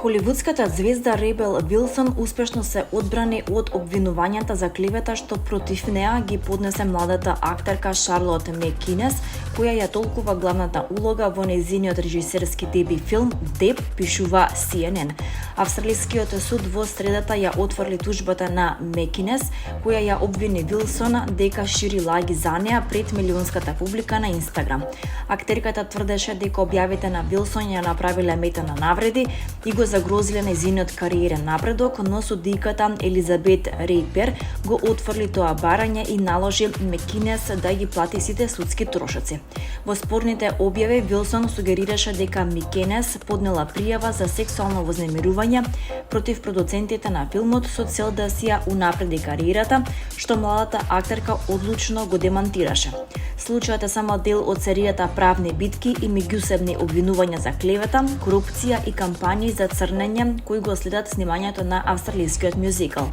Холивудската звезда Ребел Вилсон успешно се одбрани од обвинувањата за клевета што против неа ги поднесе младата актерка Шарлот Мекинес, која ја толкува главната улога во нејзиниот режисерски деби филм Деп, пишува CNN. Австралискиот суд во средата ја отфрли тужбата на Мекинес, која ја обвини Вилсон дека шири лаги за неа пред милионската публика на Инстаграм. Актерката тврдеше дека објавите на Вилсон ја направиле мета на навреди и го загрозиле нејзиниот кариерен напредок, но судиката Елизабет Рейпер го отфрли тоа барање и наложи Мекинес да ги плати сите судски трошоци. Во спорните објави Вилсон сугерираше дека Мекинес поднела пријава за сексуално вознемирување против продуцентите на филмот со цел да си ја унапреди кариерата, што младата актерка одлучно го демантираше. Случајот е само дел од серијата правни битки и меѓусебни обвинувања за клевета, корупција и кампањи за црнење кои го следат снимањето на австралискиот мюзикал.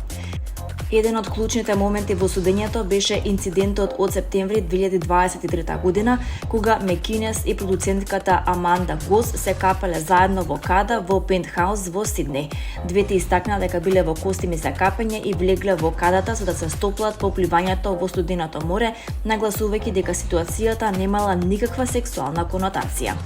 Еден од клучните моменти во судењето беше инцидентот од септември 2023 година, кога Мекинес и продуцентката Аманда Гос се капале заедно во када во пентхаус во Сиднеј. Двете истакна дека биле во костими за капење и влегле во кадата за да се стоплат по пливањето во студеното море, нагласувајќи дека ситуацијата немала никаква сексуална конотација.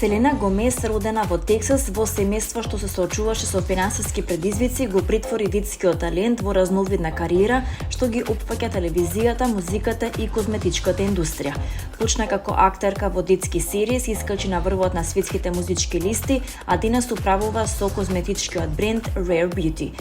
Селена Гомес, родена во Тексас, во семејство што се соочуваше со финансиски предизвици, го притвори детскиот талент во разновидна кариера што ги опфаќа телевизијата, музиката и козметичката индустрија. Почна како актерка во детски серии, се искачи на врвот на светските музички листи, а денес управува со козметичкиот бренд Rare Beauty.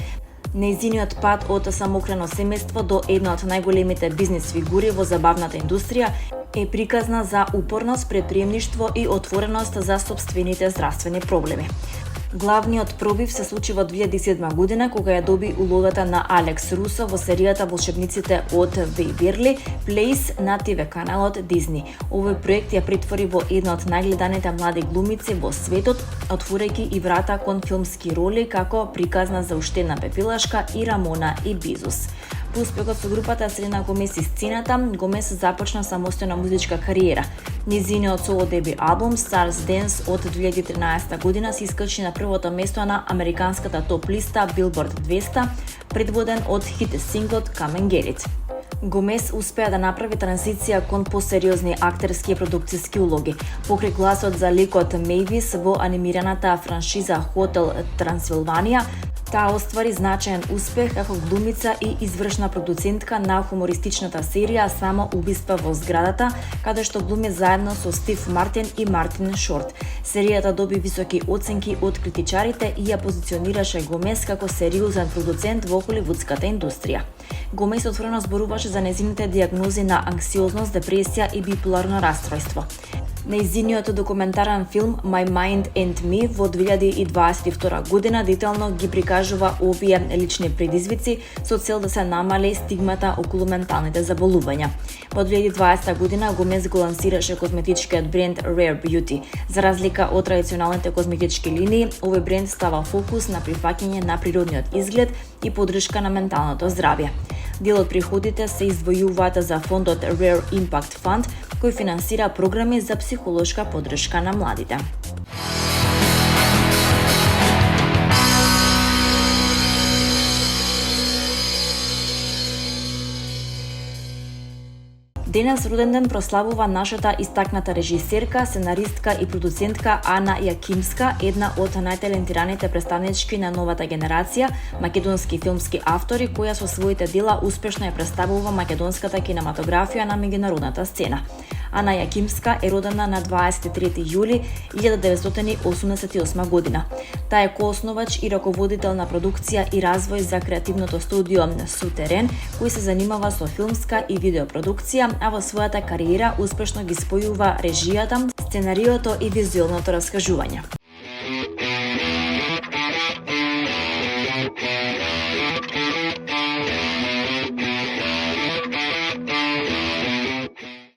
Нејзиниот пат од самокрено семејство до една од најголемите бизнис фигури во забавната индустрија е приказна за упорност, предприемништво и отвореност за сопствените здравствени проблеми. Главниот пробив се случи во 2007 година, кога ја доби улогата на Алекс Русо во серијата Волшебниците од Вејберли Плейс на ТВ каналот Дизни. Овој проект ја претвори во една од најгледаните млади глумици во светот, отворајќи и врата кон филмски роли како приказна за Уштена пепилашка и Рамона и Бизус. По успехот со групата Селена Гомес и сцената, Гомес започна самостојна музичка кариера. Незиниот соло деби албум Stars Dance од 2013 година се искачи на првото место на американската топ листа Billboard 200, предводен од хит синглот Come and Get It. Гомес успеа да направи транзиција кон посериозни актерски и продукциски улоги. Покрај гласот за ликот Мејвис во анимираната франшиза Хотел Трансилванија, таа оствари значаен успех како глумица и извршна продуцентка на хумористичната серија Само убиства во зградата, каде што глуми заедно со Стив Мартин и Мартин Шорт. Серијата доби високи оценки од критичарите и ја позиционираше Гомес како сериозен продуцент во холивудската индустрија. Гомес отворено зборуваше за незините дијагнози на анксиозност, депресија и биполарно расстройство. Нејзиниот документарен филм My Mind and Me во 2022 година детално ги прикажува овие лични предизвици со цел да се намали стигмата околу менталните заболувања. Во 2020 година Гомес го лансираше козметичкиот бренд Rare Beauty. За разлика од традиционалните козметички линии, овој бренд става фокус на прифаќање на природниот изглед и поддршка на менталното здравје. Дел од приходите се издвојуваат за фондот Rare Impact Fund, кој финансира програми за психолошка поддршка на младите. Денес роден ден прославува нашата истакната режисерка, сценаристка и продуцентка Ана Јакимска, една од најталентираните представнички на новата генерација македонски филмски автори, која со своите дела успешно ја представува македонската кинематографија на меѓународната сцена. Ана Јакимска е родена на 23 јули 1988 година. Таа е коосновач и раководител на продукција и развој за креативното студио Сутерен, кој се занимава со филмска и видеопродукција, а во својата кариера успешно ги спојува режијата, сценариото и визуелното раскажување.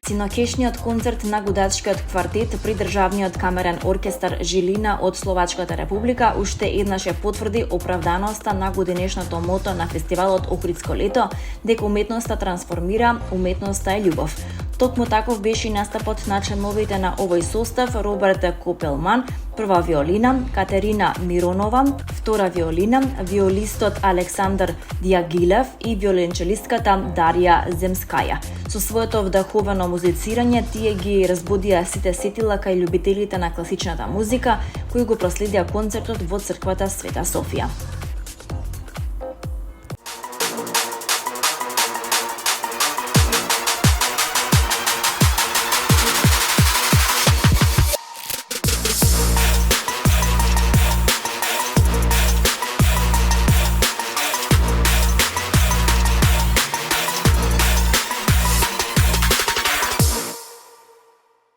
Синокешниот концерт на гудачкиот квартет при Државниот камерен оркестар Жилина од Словачката република уште еднаш ја потврди оправданоста на годинешното мото на фестивалот Охридско лето, дека уметноста трансформира, уметноста е љубов. Токму таков беше и настапот на членовите на овој состав: Роберт Копелман, прва виолина, Катерина Миронова, втора виолина, виолистот Александар Диагилев и виоленчелистката Дарија Земскаја. Со своето вдаховено музицирање тие ги разбудија сите сетила кај љубителите на класичната музика, кои го проследија концертот во црквата Света Софија.